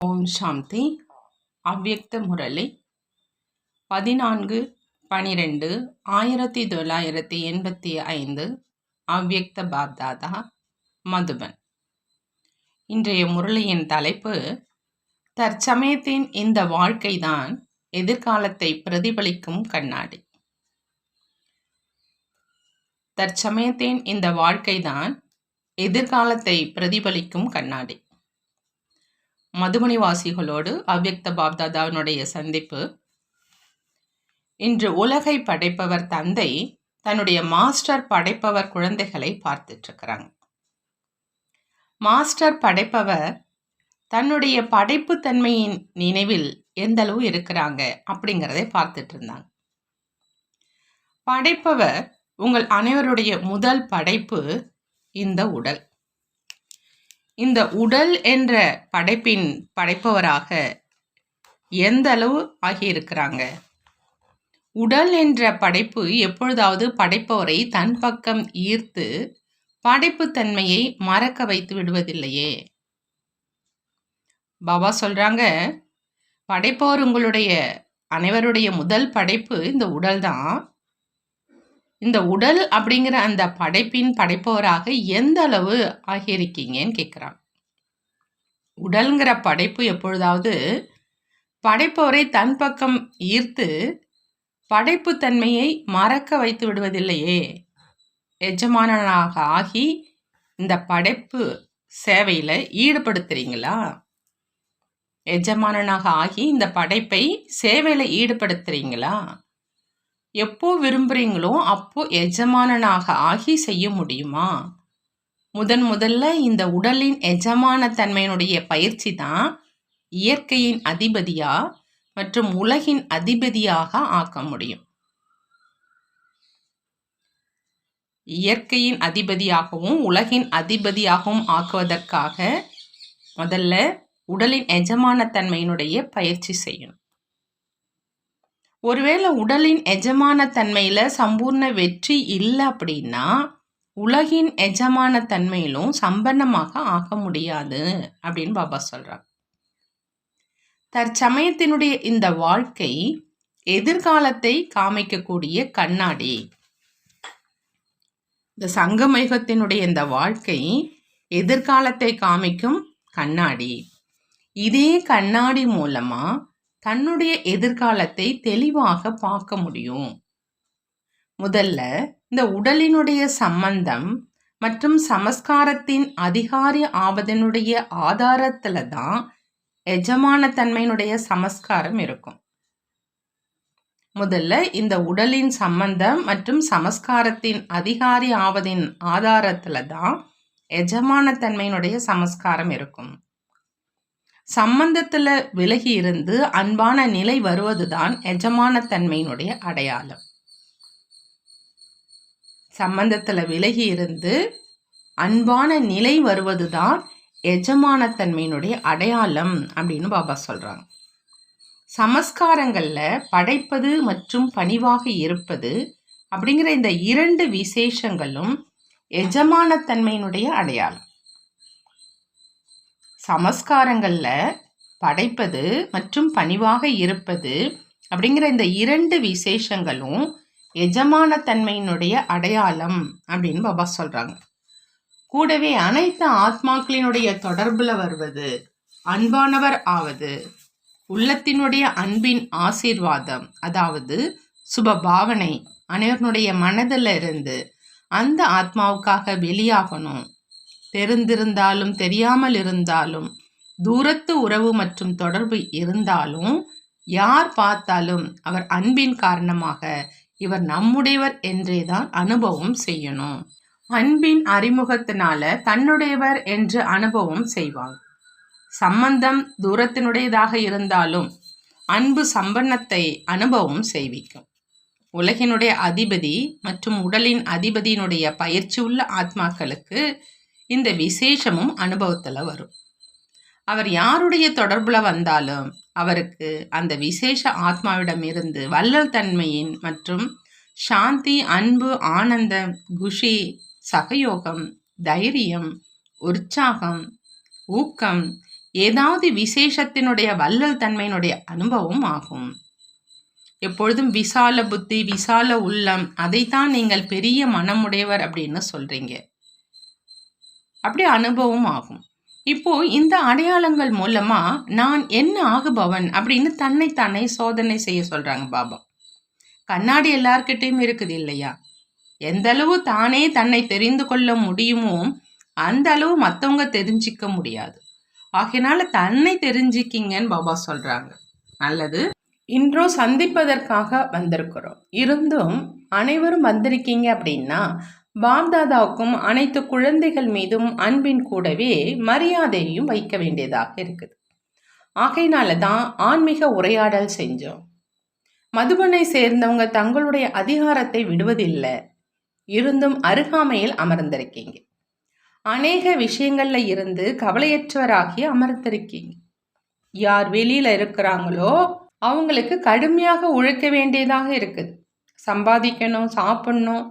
ஓம் சாந்தி. அவ்யக்த முரளி 14/12/1985 அவ்யக்த பாப்தாதா, மதுபன். இன்றைய முரளியின் தலைப்பு தற்சமயத்தின் இந்த வாழ்க்கைதான் எதிர்காலத்தை பிரதிபலிக்கும் கண்ணாடி. தற்சமயத்தின் இந்த வாழ்க்கைதான் எதிர்காலத்தை பிரதிபலிக்கும் கண்ணாடி. மதுபனிவாசிகளோடு அவ்யக்த பாப்தாதாவினுடைய சந்திப்பு. இன்று உலகை படைப்பவர் தந்தை தன்னுடைய மாஸ்டர் படைப்பவர் குழந்தைகளை பார்த்துட்டு இருக்கிறாங்க. மாஸ்டர் படைப்பவர் தன்னுடைய படைப்பு தன்மையின் நினைவில் எந்த அளவு இருக்கிறாங்க அப்படிங்கிறதை பார்த்துட்டு இருந்தாங்க. படைப்பவர் உங்கள் அனைவருடைய முதல் படைப்பு இந்த உடல். இந்த உடல் என்ற படைப்பின் படைப்பவராக எந்த அளவு ஆகியிருக்கிறாங்க. உடல் என்ற படைப்பு எப்பொழுதாவது படைப்பவரை தன் பக்கம் ஈர்த்து படைப்பு தன்மையை மறக்க வைத்து விடுவதில்லையே. பாபா சொல்றாங்க, படைப்பவர் உங்களுடைய அனைவருடைய முதல் படைப்பு இந்த உடல் தான். இந்த உடல் அப்படிங்கிற அந்த படைப்பின் படைப்பவராக எந்த அளவு ஆகியிருக்கீங்கன்னு கேட்குறாங்க. உடல்ங்கிற படைப்பு எப்பொழுதாவது படைப்பவரை தன் பக்கம் ஈர்த்து படைப்பு தன்மையை மறக்க வைத்து விடுவதில்லையே. எஜமானனாக ஆகி இந்த படைப்பு சேவையில் ஈடுபடுத்துறீங்களா? எஜமானனாக ஆகி இந்த படைப்பை சேவையில் ஈடுபடுத்துறீங்களா? எப்போ விரும்புகிறீங்களோ அப்போ எஜமானனாக ஆகி செய்ய முடியுமா? முதல்ல இந்த உடலின் எஜமான தன்மையினுடைய பயிற்சி தான் இயற்கையின் அதிபதியா மற்றும் உலகின் அதிபதியாக ஆக்க முடியும். இயற்கையின் அதிபதியாகவும் உலகின் அதிபதியாகவும் ஆக்குவதற்காக முதல்ல உடலின் எஜமான தன்மையினுடைய பயிற்சி செய்யணும். ஒருவேளை உடலின் எஜமான தன்மையில சம்பூர்ண வெற்றி இல்லை அப்படின்னா உலகின் எஜமான தன்மையிலும் சம்பன்னமாக ஆக முடியாது அப்படின்னு பாபா சொல்றாங்க. தற்சமயத்தினுடைய இந்த வாழ்க்கை எதிர்காலத்தை காமிக்கக்கூடிய கண்ணாடி. இந்த சங்கமயுகத்தினுடைய இந்த வாழ்க்கை எதிர்காலத்தை காமிக்கும் கண்ணாடி. இதே கண்ணாடி மூலமா தன்னுடைய எதிர்காலத்தை தெளிவாக பார்க்க முடியும். முதல்ல இந்த உடலினுடைய சம்பந்தம் மற்றும் சமஸ்காரத்தின் அதிகாரி ஆவதனுடைய ஆதாரத்துல தான் எஜமான தன்மையினுடைய சமஸ்காரம் இருக்கும். முதல்ல இந்த உடலின் சம்பந்தம் மற்றும் சமஸ்காரத்தின் அதிகாரி ஆவதின் ஆதாரத்துல தான் எஜமான தன்மையினுடைய சமஸ்காரம் இருக்கும். சம்பந்தத்துல விலகி இருந்து அன்பான நிலை வருவதுதான் எஜமான தன்மையினுடைய அடையாளம். சம்பந்தத்துல விலகி இருந்து அன்பான நிலை வருவதுதான் எஜமான தன்மையினுடைய அடையாளம் அப்படின்னு பாபா சொல்றாங்க. சமஸ்காரங்கள்ல படைப்பது மற்றும் பணிவாக இருப்பது அப்படிங்கிற இந்த இரண்டு விசேஷங்களும் எஜமான தன்மையினுடைய அடையாளம். சமஸ்காரங்கள்ல படைப்பது மற்றும் பணிவாக இருப்பது அப்படிங்கிற இந்த இரண்டு விசேஷங்களும் எஜமான தன்மையினுடைய அடையாளம் அப்படின்னு பாபா சொல்றாங்க. கூடவே அனைத்து ஆத்மாக்களினுடைய தொடர்புல வருவது, அன்பானவர் ஆவது, உள்ளத்தினுடைய அன்பின் ஆசீர்வாதம், அதாவது சுப பாவனை அனைவருடைய மனதில் இருந்து அந்த ஆத்மாவுக்காக வெளியாகணும். தெரிந்திருந்தாலும் தெரியாமல் இருந்தாலும் தூரத்து உறவு மற்றும் தொடர்பு இருந்தாலும் யார் பார்த்தாலும் அவர் அன்பின் காரணமாக இவர் நம்முடையவர் என்றேதான் அனுபவம் செய்யணும். அன்பின் அறிமுகத்தினால தன்னுடையவர் என்று அனுபவம் செய்வாங்க. சம்பந்தம் தூரத்தினுடையதாக இருந்தாலும் அன்பு சம்பன்னத்தை அனுபவம் செய்விக்கும். உலகினுடைய அதிபதி மற்றும் உடலின் அதிபதியினுடைய பயிற்சி உள்ள ஆத்மாக்களுக்கு இந்த விசேஷமும் அனுபவத்துல வரும். அவர் யாருடைய தொடர்புல வந்தாலும் அவருக்கு அந்த விசேஷ ஆத்மாவிடம் இருந்து வள்ளல் தன்மையின் மற்றும் சாந்தி, அன்பு, ஆனந்தம், குஷி, சகயோகம், தைரியம், உற்சாகம், ஊக்கம் ஏதாவது விசேஷத்தினுடைய வள்ளல் தன்மையினுடைய அனுபவம் ஆகும். எப்பொழுதும் விசால புத்தி, விசால உள்ளம், அதைத்தான் நீங்கள் பெரிய மனமுடையவர் அப்படின்னு சொல்றீங்க. அப்படி அனுபவம் ஆகும். இப்போ இந்த அடையாளங்கள் மூலமா நான் என்ன ஆகுபவன் அப்படின்னு தன்னைத்தானே சோதனை செய்ய சொல்றாங்க பாபா. கண்ணாடி எல்லார்கிட்டையும் இருக்குது இல்லையா? எந்த அளவு தானே தன்னை தெரிந்து கொள்ள முடியுமோ அந்த அளவு மற்றவங்க தெரிஞ்சிக்க முடியாது. ஆகையினால தன்னை தெரிஞ்சிக்கிங்கன்னு பாபா சொல்றாங்க. நல்லது. இன்றோ சந்திப்பதற்காக வந்திருக்கிறோம். இருந்தும் அனைவரும் வந்திருக்கீங்க அப்படின்னா பாப்தாதாவுக்கும் அனைத்து குழந்தைகள் மீதும் அன்பின் கூடவே மரியாதையையும் வைக்க வேண்டியதாக இருக்குது. ஆகையினால தான் ஆன்மீக உரையாடல் செஞ்சோம். மதுபனை சேர்ந்தவங்க தங்களுடைய அதிகாரத்தை விடுவதில்லை. இருந்தும் அருகாமையில் அமர்ந்திருக்கீங்க. அநேக விஷயங்கள்ல இருந்து கவலையற்றவராகி அமர்ந்திருக்கீங்க. யார் வெளியில இருக்கிறாங்களோ அவங்களுக்கு கடுமையாக உழைக்க வேண்டியதாக இருக்குது. சம்பாதிக்கணும், சாப்பிடணும்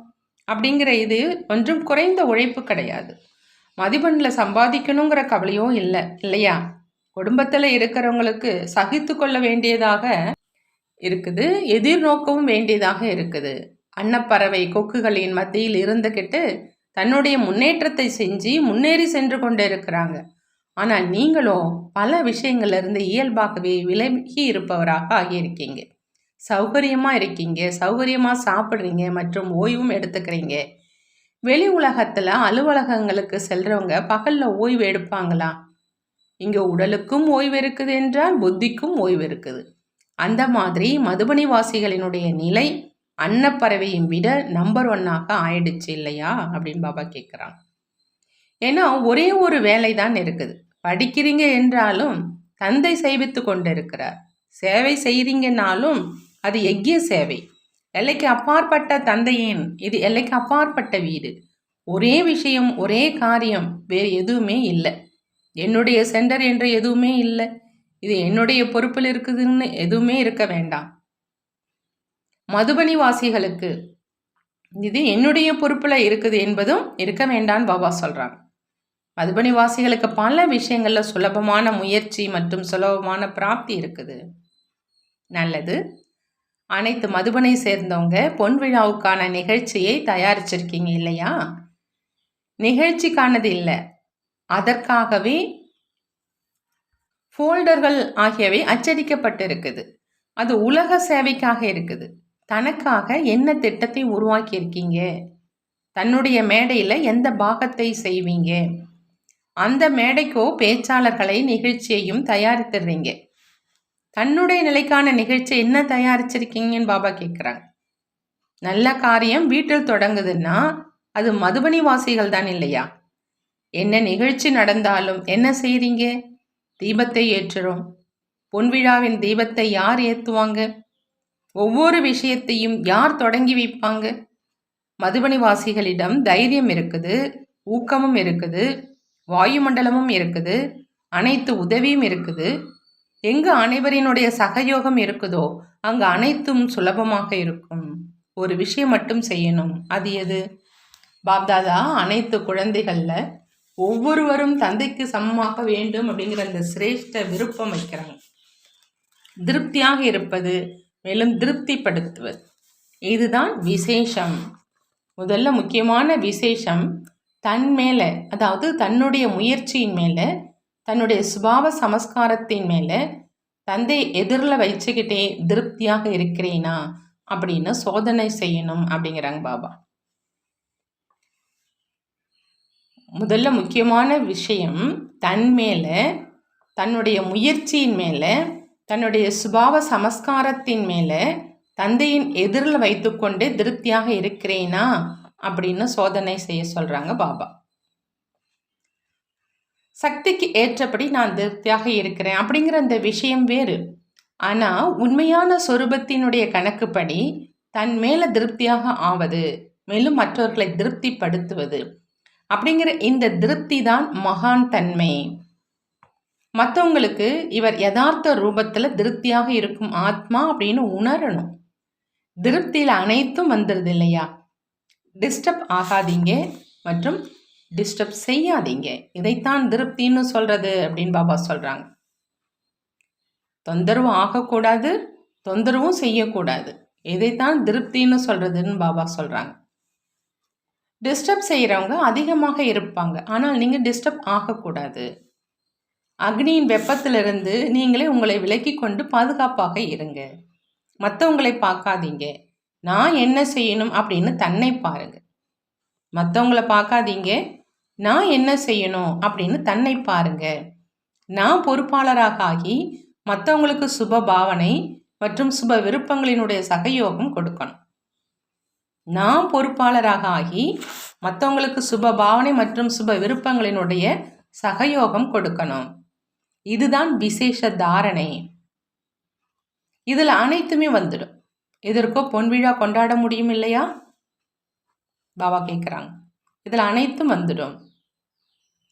அப்படிங்கிற இது கொஞ்சம் குறைந்த உழைப்பு கிடையாது. மதிப்பெண்ணில் சம்பாதிக்கணுங்கிற கவலையும் இல்லை இல்லையா? குடும்பத்தில் இருக்கிறவங்களுக்கு சகித்து கொள்ள வேண்டியதாக இருக்குது, எதிர்நோக்கவும் வேண்டியதாக இருக்குது. அன்னப்பறவை கொக்குகளின் மத்தியில் இருந்துக்கிட்டு தன்னுடைய முன்னேற்றத்தை செஞ்சு முன்னேறி சென்று கொண்டு இருக்கிறாங்க. ஆனால் நீங்களும் பல விஷயங்கள்ல இருந்து இயல்பாகவே விலகி இருப்பவராக ஆகியிருக்கீங்க. சௌகரியமாக இருக்கீங்க, சௌகரியமாக சாப்பிட்றீங்க மற்றும் ஓய்வும் எடுத்துக்கிறீங்க. வெளி உலகத்தில் அலுவலகங்களுக்கு செல்றவங்க பகலில் ஓய்வு எடுப்பாங்களா? இங்கே உடலுக்கும் ஓய்வு இருக்குது என்றால் புத்திக்கும் ஓய்வு இருக்குது. அந்த மாதிரி மதுபனி வாசிகளினுடைய நிலை அன்னப்பறவையும் விட நம்பர் 1ஆக ஆயிடுச்சு இல்லையா அப்படின்னு பாபா கேட்குறாங்க. ஏன்னா ஒரே ஒரு வேலை தான் இருக்குது. படிக்கிறீங்க என்றாலும் தந்தை செய்வித்து கொண்டு இருக்கிறார். சேவை செய்கிறீங்கன்னாலும் அது யஜ்ய சேவை. எல்லைக்கு அப்பாற்பட்ட தந்தையின் இது எல்லைக்கு அப்பாற்பட்ட வீடு. ஒரே விஷயம், ஒரே காரியம், வேறு எதுவுமே இல்லை. என்னுடைய சென்டர் என்று எதுவுமே இல்லை. இது என்னுடைய பொறுப்பில் இருக்குதுன்னு எதுவுமே இருக்க வேண்டாம். மதுபனி வாசிகளுக்கு இது என்னுடைய பொறுப்பில் இருக்குது என்பதும் இருக்க வேண்டான்னு பாபா சொல்கிறாங்க. மதுபனி வாசிகளுக்கு பல விஷயங்களில் சுலபமான முயற்சி மற்றும் சுலபமான பிராப்தி இருக்குது. நல்லது. அனைத்து மதுபனை சேர்ந்தவங்க பொன் விழாவுக்கான நிகழ்ச்சியை தயாரிச்சிருக்கீங்க இல்லையா? நிகழ்ச்சிக்கானது இல்லை, அதற்காகவே ஃபோல்டர்கள் ஆகியவை அச்சடிக்கப்பட்டிருக்குது. அது உலக சேவைக்காக இருக்குது. தனக்காக என்ன திட்டத்தை உருவாக்கி இருக்கீங்க, தன்னுடைய மேடையில் எந்த பாகத்தை செய்வீங்க, அந்த மேடைக்கோ பேச்சாளர்களை நிகழ்ச்சியையும் தயாரித்துடுறீங்க. தன்னுடைய நிலைக்கான நிகழ்ச்சி என்ன தயாரிச்சிருக்கீங்கன்னு பாபா கேட்குறாங்க. நல்ல காரியம் வீட்டில் தொடங்குதுன்னா அது மதுபனி வாசிகள் தான் இல்லையா? என்ன நிகழ்ச்சி நடந்தாலும் என்ன செய்கிறீங்க? தீபத்தை ஏற்றுறோம். பொன்விழாவின் தீபத்தை யார் ஏற்றுவாங்க? ஒவ்வொரு விஷயத்தையும் யார் தொடங்கி வைப்பாங்க? மதுபனி வாசிகளிடம் தைரியம் இருக்குது, ஊக்கமும் இருக்குது, வாயுமண்டலமும் இருக்குது, அனைத்து உதவியும் இருக்குது. எங்கு அனைவரினுடைய சகயோகம் இருக்குதோ அங்கு அனைத்தும் சுலபமாக இருக்கும். ஒரு விஷயம் மட்டும் செய்யணும். அது எது? பாப்தாதா அனைத்து குழந்தைகள்ல ஒவ்வொருவரும் தந்தைக்கு சமமாக வேண்டும் அப்படிங்கிற அந்த சிரேஷ்ட விருப்பம் வைக்கிறாங்க. திருப்தியாக இருப்பது, மேலும் திருப்திப்படுத்துவது, இதுதான் விசேஷம். முதல்ல முக்கியமான விசேஷம் தன் மேலே, அதாவது தன்னுடைய முயற்சியின் மேலே, தன்னுடைய சுபாவ சமஸ்காரத்தின் மேலே தந்தை எதிரில் வச்சுக்கிட்டே திருப்தியாக இருக்கிறேனா அப்படின்னு சோதனை செய்யணும் அப்படிங்கிறாங்க பாபா. முதல்ல முக்கியமான விஷயம் தன் மேலே, தன்னுடைய முயற்சியின் மேலே, தன்னுடைய சுபாவ சமஸ்காரத்தின் மேலே தந்தையின் எதிரில் வைத்துக்கொண்டு திருப்தியாக இருக்கிறேனா அப்படின்னு சோதனை செய்ய சொல்கிறாங்க பாபா. சக்திக்கு ஏற்றபடி நான் திருப்தியாக இருக்கிறேன் அப்படிங்கிற அந்த விஷயம் வேறு. ஆனால் உண்மையான சொரூபத்தினுடைய கணக்குப்படி தன் மேலே திருப்தியாக ஆவது, மேலும் மற்றவர்களை திருப்திப்படுத்துவது அப்படிங்கிற இந்த திருப்தி தான் மகான் தன்மை. மற்றவங்களுக்கு இவர் யதார்த்த ரூபத்தில் திருப்தியாக இருக்கும் ஆத்மா அப்படின்னு உணரணும். திருப்தியில் அனைத்தும் வந்துடுது இல்லையா? டிஸ்டர்ப் ஆகாதீங்க மற்றும் டிஸ்டர்ப் செய்யாதீங்க. இதைத்தான் திருப்தின்னு சொல்றது அப்படின்னு பாபா சொல்றாங்க. தொந்தரவு ஆகக்கூடாது, தொந்தரவும் செய்யக்கூடாது. இதைத்தான் திருப்தின்னு சொல்றதுன்னு பாபா சொல்றாங்க. டிஸ்டர்ப் செய்கிறவங்க அதிகமாக இருப்பாங்க, ஆனால் நீங்கள் டிஸ்டர்ப் ஆகக்கூடாது. அக்னியின் வெப்பத்திலிருந்து நீங்களே உங்களை விலக்கி கொண்டு பாதுகாப்பாக இருங்க. மற்றவங்களை பார்க்காதீங்க. நான் என்ன செய்யணும் அப்படின்னு தன்னை பாருங்க. மற்றவங்களை பார்க்காதீங்க. நான் என்ன செய்யணும் அப்படின்னு தன்னை பாருங்க. நான் பொறுப்பாளராக ஆகி மற்றவங்களுக்கு சுப பாவனை மற்றும் சுப விருப்பங்களினுடைய சகயோகம் கொடுக்கணும். நான் பொறுப்பாளராக ஆகி மற்றவங்களுக்கு சுப பாவனை மற்றும் சுப விருப்பங்களினுடைய சகயோகம் கொடுக்கணும். இதுதான் விசேஷ தாரணை. இதில் அனைத்துமே வந்துடும். இதற்கோ பொன் விழா கொண்டாட முடியும் இல்லையா? பாபா கேட்குறாங்க. இதில் அனைத்தும் வந்துடும்.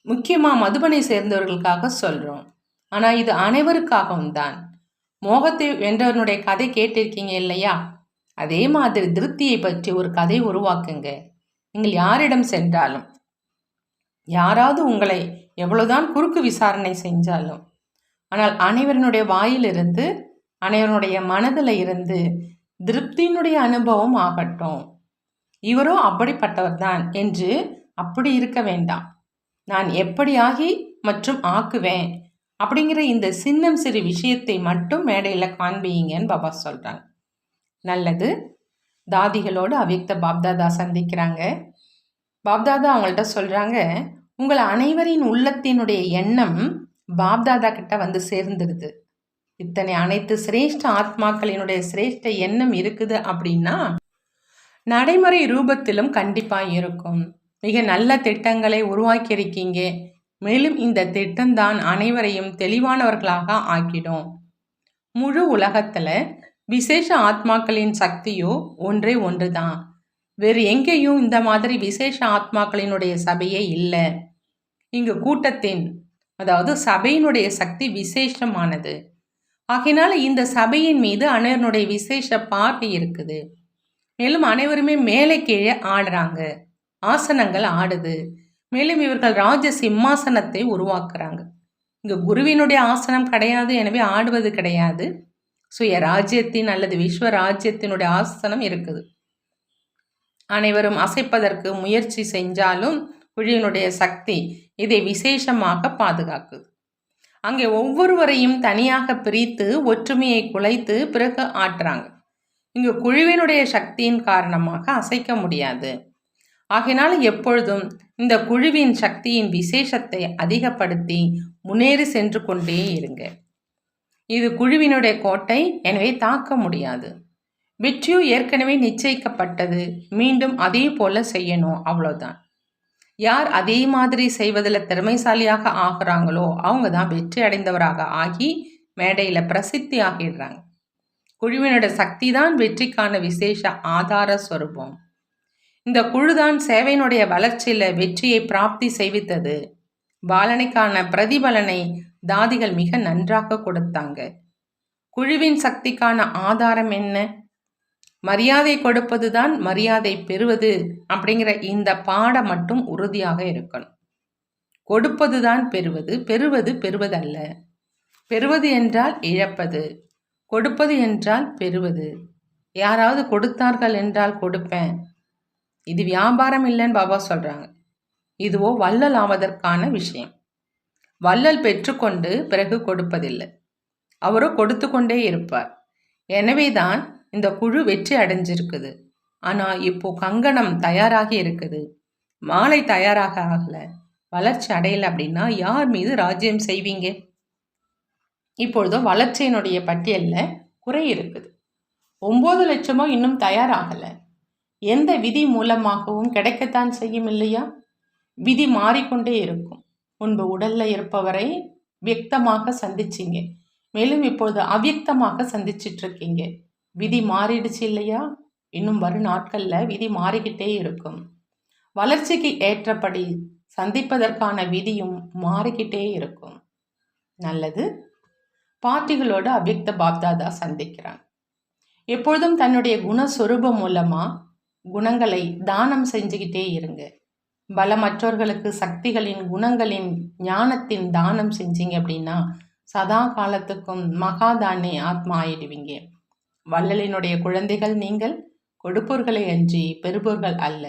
முக்கியமாக மதுபனை சேர்ந்தவர்களுக்காக சொல்கிறோம். ஆனால் இது அனைவருக்காகவும் தான். மோகத்தை வென்றவனுடைய கதை கேட்டிருக்கீங்க இல்லையா? அதே மாதிரி திருப்தியை பற்றி ஒரு கதை உருவாக்குங்க. நீங்கள் யாரிடம் சென்றாலும், யாராவது உங்களை எவ்வளவுதான் குறுக்கு விசாரணை செஞ்சாலும், ஆனால் அனைவருடைய வாயிலிருந்து, அனைவருடைய மனதில் இருந்து திருப்தியினுடைய அனுபவம் ஆகட்டும். இவரோ அப்படிப்பட்டவர் தான் என்று அப்படி இருக்க வேண்டாம். நான் எப்படி ஆகி மற்றும் ஆக்குவேன் அப்படிங்கிற இந்த சின்னம் சிறு விஷயத்தை மட்டும் மேடையில் காண்பிங்கன்னு பாபா சொல்கிறாங்க. நல்லது. தாதிகளோடு அவ்யக்த பாப்தாதா சந்திக்கிறாங்க. பாப்தாதா அவங்கள்ட்ட சொல்கிறாங்க, உங்கள் அனைவரின் உள்ளத்தினுடைய எண்ணம் பாப்தாதா கிட்ட வந்து சேர்ந்துருது. இத்தனை அனைத்து சிரேஷ்ட ஆத்மாக்களினுடைய சிரேஷ்ட எண்ணம் இருக்குது அப்படின்னா நடைமுறை ரூபத்திலும் கண்டிப்பாக இருக்கும். மிக நல்ல திட்டங்களை உருவாக்கி இருக்கீங்க. மேலும் இந்த திட்டம்தான் அனைவரையும் தெளிவானவர்களாக ஆக்கிடும். முழு உலகத்தில் விசேஷ ஆத்மாக்களின் சக்தியோ ஒன்றே ஒன்று தான். வேறு எங்கேயும் இந்த மாதிரி விசேஷ ஆத்மாக்களினுடைய சபையே இல்லை. இங்கு கூட்டத்தின், அதாவது சபையினுடைய சக்தி விசேஷமானது. ஆகையினால இந்த சபையின் மீது அனைவருடைய விசேஷ பார்வை இருக்குது. மேலும் அனைவருமே மேலே கீழே ஆடுறாங்க. ஆசனங்கள் ஆடுது. மேலும் இவர்கள் ராஜ சிம்மாசனத்தை உருவாக்குறாங்க. இங்கு குருவினுடைய ஆசனம் கிடையாது, எனவே ஆடுவது கிடையாது. சுய ராஜ்யத்தின் அல்லது விஸ்வ ராஜ்யத்தினுடைய ஆசனம் இருக்குது. அனைவரும் அசைப்பதற்கு முயற்சி செஞ்சாலும் குழுவினுடைய சக்தி இதை விசேஷமாக பாதுகாக்குது. அங்கே ஒவ்வொருவரையும் தனியாக பிரித்து ஒற்றுமையை குலைத்து பிறகு ஆட்டுறாங்க. இங்கு குழுவினுடைய சக்தியின் காரணமாக அசைக்க முடியாது. ஆகையினால எப்பொழுதும் இந்த குழுவின் சக்தியின் விசேஷத்தை அதிகப்படுத்தி முன்னேறி சென்று கொண்டே இருங்க. இது குழுவினுடைய கோட்டை, எனவே தாக்க முடியாது. வெற்றியும் ஏற்கனவே நிச்சயிக்கப்பட்டது. மீண்டும் அதே போல செய்யணும், அவ்வளோதான். யார் அதே மாதிரி செய்வதில் திறமைசாலியாக ஆகிறாங்களோ அவங்க தான் வெற்றி அடைந்தவராக ஆகி மேடையில் பிரசித்தி ஆகிடுறாங்க. குழுவினோட சக்தி தான் வெற்றிக்கான விசேஷ ஆதார ஸ்வரூபம். இந்த குழுதான் சேவையினுடைய வளர்ச்சியில் வெற்றியை பிராப்தி செய்வித்தது. பாலனைக்கான பிரதிபலனை தாதிகள் மிக நன்றாக கொடுத்தாங்க. குழுவின் சக்திக்கான ஆதாரம் என்ன? மரியாதை கொடுப்பது தான் மரியாதை பெறுவது அப்படிங்கிற இந்த பாடம் மட்டும் உறுதியாக இருக்கணும். கொடுப்பது தான் பெறுவது, பெறுவது பெறுவதல்ல. பெறுவது என்றால் இழப்பது, கொடுப்பது என்றால் பெறுவது. யாராவது கொடுத்தார்கள் என்றால் கொடுப்பேன். இது வியாபாரம் இல்லைன்னு பாபா சொல்கிறாங்க. இதுவோ வள்ளல் ஆவதற்கான விஷயம். வள்ளல் பெற்றுக்கொண்டு பிறகு கொடுப்பதில்லை, அவரோ கொடுத்து கொண்டே இருப்பார். எனவே தான் இந்த குழு வெற்றி அடைஞ்சிருக்குது. ஆனால் இப்போ கங்கணம் தயாராகி இருக்குது, மாலை தயாராக ஆகலை, வளர்ச்சி அடையலை அப்படின்னா யார் மீது ராஜ்யம் செய்வீங்க? இப்பொழுதோ வளர்ச்சியினுடைய பட்டியலில் குறை இருக்குது. 9 லட்சமோ இன்னும் தயாராகலை. எந்த விதி மூலமாகவும் கிடைக்கத்தான் செய்யும் இல்லையா? விதி மாறிக்கொண்டே இருக்கும். முன்பு உடலில் இருப்பவரை வியக்தமாக சந்திச்சிங்க, மேலும் இப்பொழுது அவ்யக்தமாக சந்திச்சிட்ருக்கீங்க. விதி மாறிடுச்சு இல்லையா? இன்னும் வரும் நாட்களில் விதி மாறிக்கிட்டே இருக்கும். வளர்ச்சிக்கு ஏற்றபடி சந்திப்பதற்கான விதியும் மாறிக்கிட்டே இருக்கும். நல்லது. பார்ட்டிகளோடு அவ்யக்த பாப்தாதா சந்திக்கிறாங்க. எப்பொழுதும் தன்னுடைய குணஸ்வரூபம் மூலமாக குணங்களை தானம் செஞ்சுக்கிட்டே இருங்க. பலமற்றவர்களுக்கு சக்திகளின் குணங்களின் ஞானத்தின் தானம் செஞ்சீங்க அப்படின்னா சதா காலத்துக்கும் மகாதானே ஆத்மா ஆயிடுவீங்க. வள்ளலினுடைய குழந்தைகள் நீங்கள், கொடுப்போர்களை அன்றி பெறுபோர்கள் அல்ல.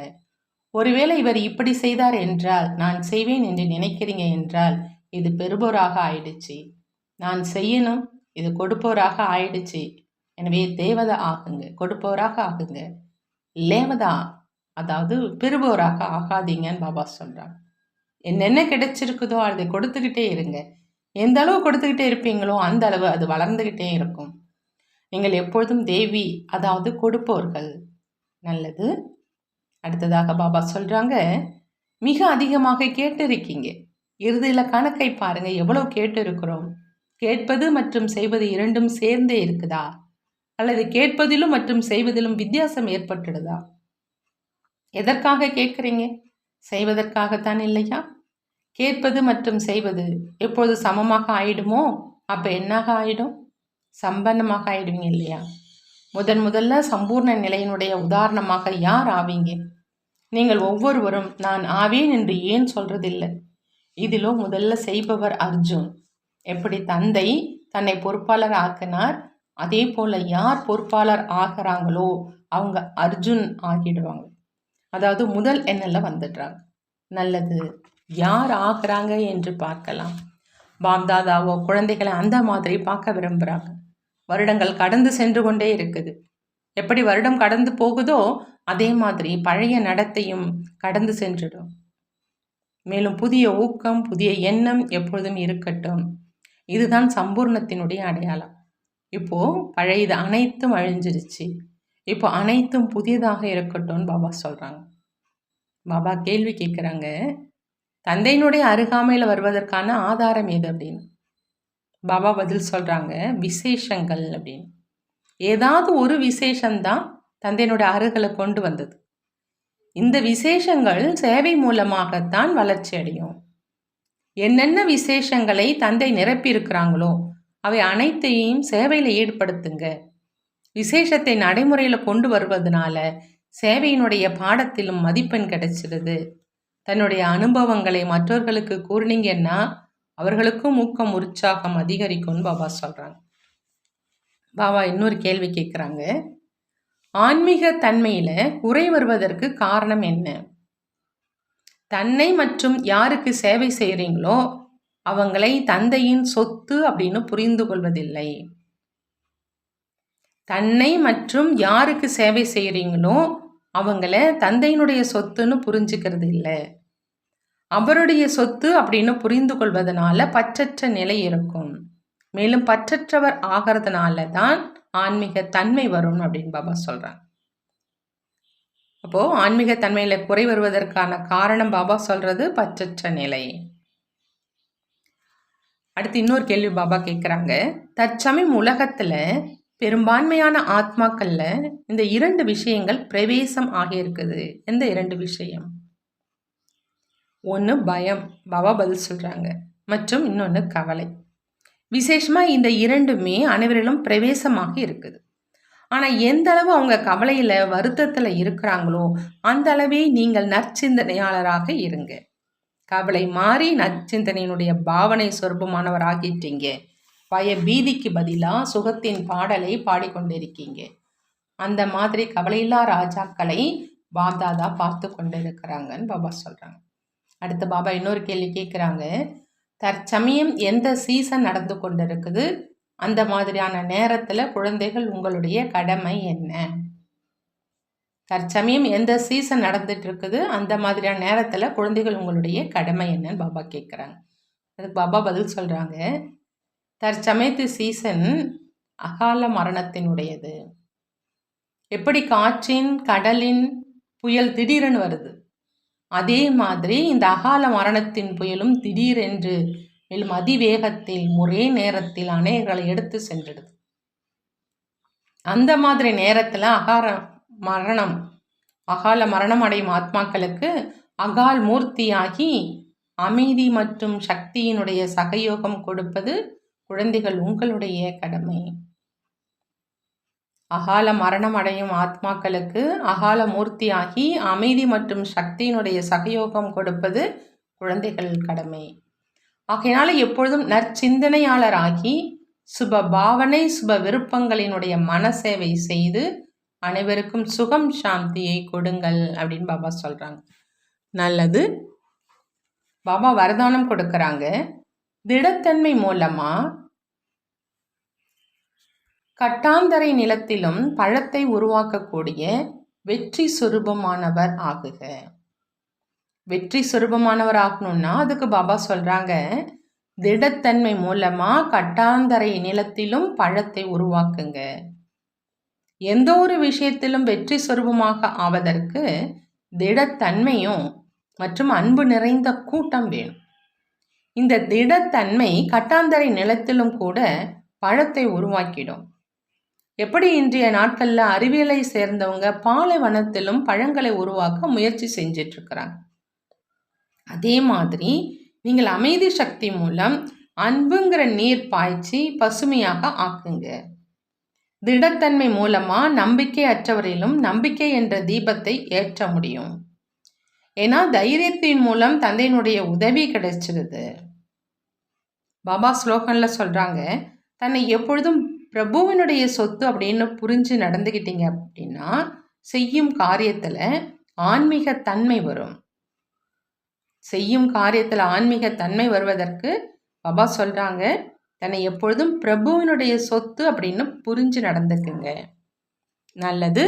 ஒருவேளை இவர் இப்படி செய்தார் என்றால், நான் செய்வேன் என்று நினைக்கிறீங்க என்றால், இது பெறுபோராக ஆயிடுச்சு. நான் செய்யணும், இது கொடுப்போராக ஆயிடுச்சு. எனவே தேவதா ஆகுங்க, கொடுப்போராக ஆகுங்க. லேவதா, அதாவது பெறுபோராக ஆகாதீங்கன்னு பாபா சொல்றாங்க. என்னென்ன கிடைச்சிருக்குதோ அதை கொடுத்துக்கிட்டே இருங்க. எந்த அளவு கொடுத்துக்கிட்டே இருப்பீங்களோ அந்த அளவு அது வளர்ந்துக்கிட்டே இருக்கும். நீங்கள் எப்பொழுதும் தேவி, அதாவது கொடுப்போர்கள். நல்லது. அடுத்ததாக பாபா சொல்றாங்க, மிக அதிகமாக கேட்டு இருக்கீங்க. இறுதியில் கணக்கை பாருங்க, எவ்வளவு கேட்டு இருக்கிறோம். கேட்பது மற்றும் செய்வது இரண்டும் சேர்ந்தே இருக்குதா, அல்லது கேட்பதிலும் மற்றும் செய்வதிலும் வித்தியாசம் ஏற்பட்டுடுதா? எதற்காக கேட்குறீங்க? செய்வதற்காகத்தான் இல்லையா? கேட்பது மற்றும் செய்வது எப்போது சமமாக ஆயிடுமோ அப்போ என்னாக ஆயிடும்? சம்பன்னமாக ஆயிடுவீங்க இல்லையா? முதல்ல சம்பூர்ண நிலையினுடைய உதாரணமாக யார் ஆவீங்க? நீங்கள் ஒவ்வொருவரும் நான் ஆவேன் என்று ஏன் சொல்றதில்லை? இதிலோ முதல்ல செய்பவர் அர்ஜுன். எப்படி தந்தை தன்னை பொறுப்பாளர் ஆக்கினார், அதே போல யார் பொறுப்பாளர் ஆகிறாங்களோ அவங்க அர்ஜுன் ஆகிடுவாங்க. அதாவது முதல் எண்ணில் வந்துடுறாங்க. நல்லது. யார் ஆகிறாங்க என்று பார்க்கலாம். பாப்தாதாவோ குழந்தைகளை அந்த மாதிரி பார்க்க விரும்புகிறாங்க. வருடங்கள் கடந்து சென்று கொண்டே இருக்குது. எப்படி வருடம் கடந்து போகுதோ அதே மாதிரி பழைய நடத்தையும் கடந்து சென்றுடும். மேலும் புதிய ஊக்கம், புதிய எண்ணம் எப்பொழுதும் இருக்கட்டும். இதுதான் சம்பூர்ணத்தினுடைய அடையாளம். இப்போ பழையது அனைத்தும் அழிஞ்சிருச்சு, இப்போ அனைத்தும் புதியதாக இருக்கட்டும்னு பாபா சொல்றாங்க. பாபா கேள்வி கேட்குறாங்க, தந்தையினுடைய அருகாமையில் வருவதற்கான ஆதாரம் எது அப்படின்னு. பாபா பதில் சொல்றாங்க, விசேஷங்கள் அப்படின்னு. ஏதாவது ஒரு விசேஷம்தான் தந்தையினுடைய அருகில் கொண்டு வந்தது. இந்த விசேஷங்கள் சேவை மூலமாகத்தான் வளர்ச்சி அடையும். என்னென்ன விசேஷங்களை தந்தை நிரப்பி இருக்கிறாங்களோ அவை அனைத்தையும் சேவையில் ஈடுபடுத்துங்க. விசேஷத்தை நடைமுறையில் கொண்டு வருவதனால சேவையினுடைய பாடத்திலும் மதிப்பெண் கிடைச்சிடுது. தன்னுடைய அனுபவங்களை மற்றவர்களுக்கு கூறினீங்கன்னா அவர்களுக்கும் ஊக்கம், உற்சாகம் அதிகரிக்கும்னு பாபா சொல்றாங்க. பாபா இன்னொரு கேள்வி கேட்குறாங்க, ஆன்மீக தன்மையில குறை வருவதற்கு காரணம் என்ன? தன்னை மற்றும் யாருக்கு சேவை செய்கிறீங்களோ அவங்களை தந்தையின் சொத்து அப்படின்னு புரிந்து கொள்வதில்லை. தன்னை மற்றும் யாருக்கு சேவை செய்கிறீங்களோ அவங்கள தந்தையினுடைய சொத்துன்னு புரிஞ்சுக்கிறது இல்லை. அவருடைய சொத்து அப்படின்னு புரிந்து கொள்வதனால பற்றற்ற நிலை இருக்கும். மேலும் பற்றற்றவர் ஆகிறதுனால தான் ஆன்மீக தன்மை வரும் அப்படின்னு பாபா சொல்றாங்க. அப்போ ஆன்மீக தன்மையில குறை வருவதற்கான காரணம் பாபா சொல்றது பற்றற்ற நிலை. அடுத்து இன்னொரு கேள்வி பாபா கேட்குறாங்க, தற்சமயம் உலகத்துல பெரும்பான்மையான ஆத்மாக்கள்ல இந்த 2 விஷயங்கள் பிரவேசம் ஆகியிருக்குது. எந்த 2 விஷயம்? ஒன்று பயம், பாபா பதில் சொல்றாங்க, மற்றும் இன்னொன்று கவலை. விசேஷமா இந்த 2மே அனைவரிலும் பிரவேசமாக இருக்குது. ஆனால் எந்த அளவு அவங்க கவலையில் வருத்தத்தில் இருக்கிறாங்களோ அந்த அளவே நீங்கள் நற்சிந்தனையாளராக இருங்க. கவலை மாறி நற்சிந்தனையினுடைய பாவனை சொரூபமானவர் ஆகிட்டீங்க. பய பீதிக்கு பதிலாக சுகத்தின் பாடலை பாடிக்கொண்டிருக்கீங்க. அந்த மாதிரி கவலையில்லா ராஜாக்களை பாப்தாதா பார்த்து கொண்டு இருக்கிறாங்கன்னு பாபா சொல்கிறாங்க. அடுத்து பாபா இன்னொரு கேள்வி கேட்குறாங்க, தற்சமயம் எந்த சீசன் நடந்து கொண்டு இருக்குது, அந்த மாதிரியான நேரத்தில் குழந்தைகள் உங்களுடைய கடமை என்ன? தற்சமயம் எந்த சீசன் நடந்துட்டு இருக்குது, அந்த மாதிரியான நேரத்தில் குழந்தைகள் உங்களுடைய கடமை என்னன்னு பாபா கேட்குறாங்க. அதுக்கு பாபா பதில் சொல்கிறாங்க, தற்சமயத்து சீசன் அகால மரணத்தினுடையது. எப்படி காற்றின், கடலின் புயல் திடீரென்னு வருது, அதே மாதிரி இந்த அகால மரணத்தின் புயலும் திடீரென்று மேலும் அதிவேகத்தில் ஒரே நேரத்தில் அநேகர்களை எடுத்து சென்றிடுது. அந்த மாதிரி நேரத்தில் அகால மரணம் அடையும் ஆத்மாக்களுக்கு அகால் மூர்த்தியாகி அமைதி மற்றும் சக்தியினுடைய சகயோகம் கொடுப்பது குழந்தைகள் உங்களுடைய கடமை. அகால மரணம் அடையும் ஆத்மாக்களுக்கு அகால மூர்த்தியாகி அமைதி மற்றும் சக்தியினுடைய சகயோகம் கொடுப்பது குழந்தைகள் கடமை. ஆகையினால எப்பொழுதும் நற்சிந்தனையாளராகி சுப பாவனை சுப விருப்பங்களினுடைய மனசேவை செய்து அனைவருக்கும் சுகம் சாந்தியை கொடுங்கள் அப்படின்னு பாபா சொல்றாங்க. நல்லது. பாபா வரதானம் கொடுக்கறாங்க. திடத்தன்மை மூலமா கட்டாந்தரை நிலத்திலும் பழத்தை உருவாக்கக்கூடிய வெற்றி சொரூபமானவர் ஆகுக. வெற்றி சொரூபமானவர் ஆகணும்னா அதுக்கு பாபா சொல்றாங்க, திடத்தன்மை மூலமா கட்டாந்தரை நிலத்திலும் பழத்தை உருவாக்குங்க. எந்த ஒரு விஷயத்திலும் வெற்றி சொரூபமாக ஆவதற்கு திடத்தன்மையும் மற்றும் அன்பு நிறைந்த கூட்டம் வேணும். இந்த திடத்தன்மை கட்டாந்தரை நிலத்திலும் கூட பழத்தை உருவாக்கிடும். எப்படி இன்றைய நாட்களில் அறிவியலை சேர்ந்தவங்க பாலைவனத்திலும் பழங்களை உருவாக்க முயற்சி செஞ்சிட்டு இருக்கிறாங்க. அதே மாதிரி நீங்கள் அமைதி சக்தி மூலம் அன்புங்கிற நீர் பாய்ச்சி பசுமையாக ஆக்குங்க. திடத்தன்மை மூலமா நம்பிக்கை அற்றவரிலும் நம்பிக்கை என்ற தீபத்தை ஏற்ற முடியும். ஏன்னா தைரியத்தின் மூலம் தந்தையினுடைய உதவி கிடைச்சிருது. பாபா ஸ்லோகன்ல சொல்றாங்க, தன்னை எப்பொழுதும் பிரபுவினுடைய சொத்து அப்படின்னு புரிஞ்சு நடந்துக்கிட்டீங்க அப்படின்னா செய்யும் காரியத்துல ஆன்மீக தன்மை வரும். செய்யும் காரியத்துல ஆன்மீக தன்மை வருவதற்கு பாபா சொல்றாங்க, தன்னை எப்பொழுதும் பிரபுவினுடைய சொத்து அப்படின்னு புரிஞ்சு நடந்துக்குங்க. நல்லது.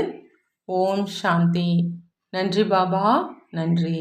ஓம் சாந்தி. நன்றி பாபா, நன்றி.